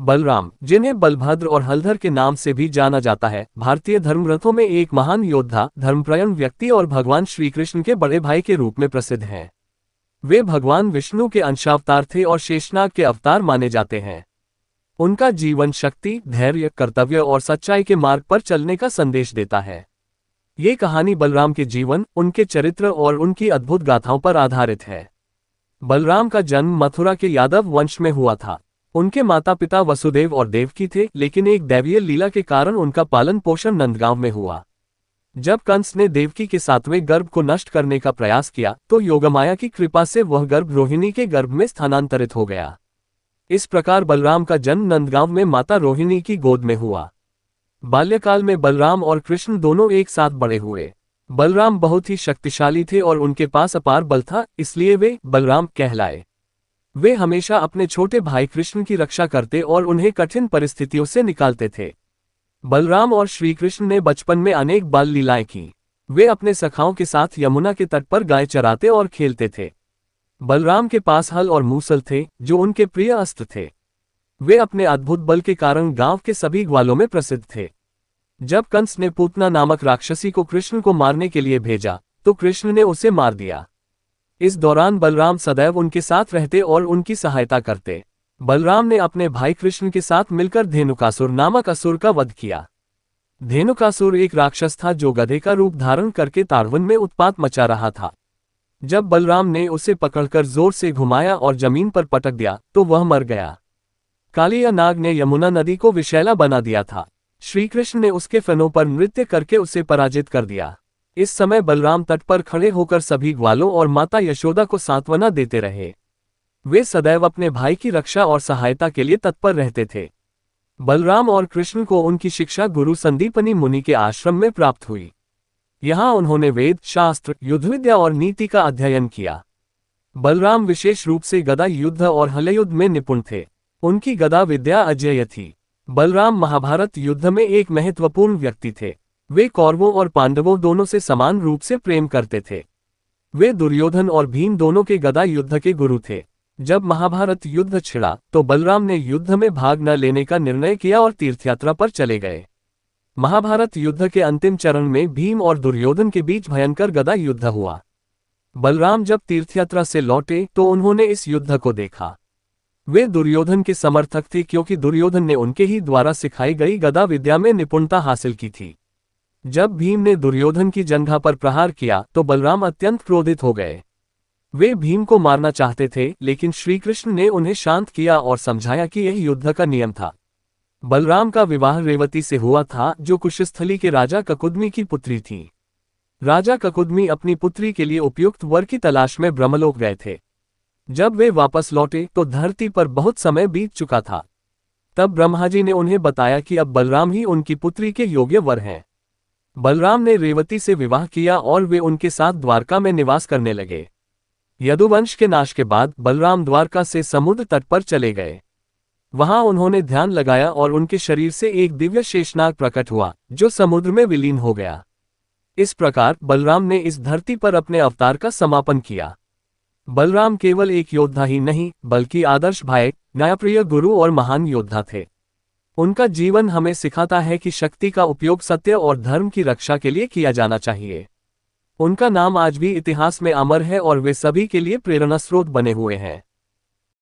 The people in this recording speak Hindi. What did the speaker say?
बलराम, जिन्हें बलभद्र और हलधर के नाम से भी जाना जाता है, भारतीय धर्मग्रंथों में एक महान योद्धा, धर्मपरायण व्यक्ति और भगवान श्री कृष्ण के बड़े भाई के रूप में प्रसिद्ध हैं। वे भगवान विष्णु के अंशावतार थे और शेषनाग के अवतार माने जाते हैं। उनका जीवन शक्ति, धैर्य, कर्तव्य और सच्चाई के मार्ग पर चलने का संदेश देता है। ये कहानी बलराम के जीवन, उनके चरित्र और उनकी अद्भुत गाथाओं पर आधारित है। बलराम का जन्म मथुरा के यादव वंश में हुआ था। उनके माता पिता वसुदेव और देवकी थे, लेकिन एक दैवीय लीला के कारण उनका पालन पोषण नंदगांव में हुआ। जब कंस ने देवकी के 7वें गर्भ को नष्ट करने का प्रयास किया, तो योगमाया की कृपा से वह गर्भ रोहिणी के गर्भ में स्थानांतरित हो गया। इस प्रकार बलराम का जन्म नंदगांव में माता रोहिणी की गोद में हुआ। बाल्यकाल में बलराम और कृष्ण दोनों एक साथ बड़े हुए। बलराम बहुत ही शक्तिशाली थे और उनके पास अपार बल था, इसलिए वे बलराम कहलाए। वे हमेशा अपने छोटे भाई कृष्ण की रक्षा करते और उन्हें कठिन परिस्थितियों से निकालते थे। बलराम और श्री कृष्ण ने बचपन में अनेक बाल लीलाएं की। वे अपने सखाओं के साथ यमुना के तट पर गाय चराते और खेलते थे। बलराम के पास हल और मूसल थे, जो उनके प्रिय अस्त्र थे। वे अपने अद्भुत बल के कारण गांव के सभी ग्वालों में प्रसिद्ध थे। जब कंस ने पूतना नामक राक्षसी को कृष्ण को मारने के लिए भेजा, तो कृष्ण ने उसे मार दिया। इस दौरान बलराम सदैव उनके साथ रहते और उनकी सहायता करते। बलराम ने अपने भाई कृष्ण के साथ मिलकर धेनुकासुर नामक असुर का वध किया। धेनुकासुर एक राक्षस था जो गधे का रूप धारण करके ताड़वन में उत्पात मचा रहा था। जब बलराम ने उसे पकड़कर जोर से घुमाया और जमीन पर पटक दिया, तो वह मर गया। कालिया नाग ने यमुना नदी को विषैला बना दिया था। श्री कृष्ण ने उसके फनों पर नृत्य करके उसे पराजित कर दिया। इस समय बलराम तट पर खड़े होकर सभी ग्वालों और माता यशोदा को सांत्वना देते रहे। वे सदैव अपने भाई की रक्षा और सहायता के लिए तत्पर रहते थे। बलराम और कृष्ण को उनकी शिक्षा गुरु संदीपनी मुनि के आश्रम में प्राप्त हुई। यहाँ उन्होंने वेद, शास्त्र, युद्ध विद्या और नीति का अध्ययन किया। बलराम विशेष रूप से गदा युद्ध और हलयुद्ध में निपुण थे। उनकी गदा विद्या अजेय थी। बलराम महाभारत युद्ध में एक महत्वपूर्ण व्यक्ति थे। वे कौरवों और पांडवों दोनों से समान रूप से प्रेम करते थे। वे दुर्योधन और भीम दोनों के गदा युद्ध के गुरु थे। जब महाभारत युद्ध छिड़ा, तो बलराम ने युद्ध में भाग न लेने का निर्णय किया और तीर्थयात्रा पर चले गए। महाभारत युद्ध के अंतिम चरण में भीम और दुर्योधन के बीच भयंकर गदा युद्ध हुआ। बलराम जब तीर्थयात्रा से लौटे, तो उन्होंने इस युद्ध को देखा। वे दुर्योधन के समर्थक थे, क्योंकि दुर्योधन ने उनके ही द्वारा सिखाई गई गदा विद्या में निपुणता हासिल की थी। जब भीम ने दुर्योधन की जंघा पर प्रहार किया, तो बलराम अत्यंत क्रोधित हो गए। वे भीम को मारना चाहते थे, लेकिन श्री कृष्ण ने उन्हें शांत किया और समझाया कि यह युद्ध का नियम था। बलराम का विवाह रेवती से हुआ था, जो कुशस्थली के राजा ककुदमी की पुत्री थी। राजा ककुदमी अपनी पुत्री के लिए उपयुक्त वर की तलाश में ब्रह्मलोक गए थे। जब वे वापस लौटे, तो धरती पर बहुत समय बीत चुका था। तब ब्रह्मा जी ने उन्हें बताया कि अब बलराम ही उनकी पुत्री के योग्य वर हैं। बलराम ने रेवती से विवाह किया और वे उनके साथ द्वारका में निवास करने लगे। यदुवंश के नाश के बाद बलराम द्वारका से समुद्र तट पर चले गए। वहां उन्होंने ध्यान लगाया और उनके शरीर से एक दिव्य शेषनाग प्रकट हुआ, जो समुद्र में विलीन हो गया। इस प्रकार बलराम ने इस धरती पर अपने अवतार का समापन किया। बलराम केवल एक योद्धा ही नहीं, बल्कि आदर्श भाई, न्यायप्रिय गुरु और महान योद्धा थे। उनका जीवन हमें सिखाता है कि शक्ति का उपयोग सत्य और धर्म की रक्षा के लिए किया जाना चाहिए। उनका नाम आज भी इतिहास में अमर है और वे सभी के लिए प्रेरणा स्रोत बने हुए हैं।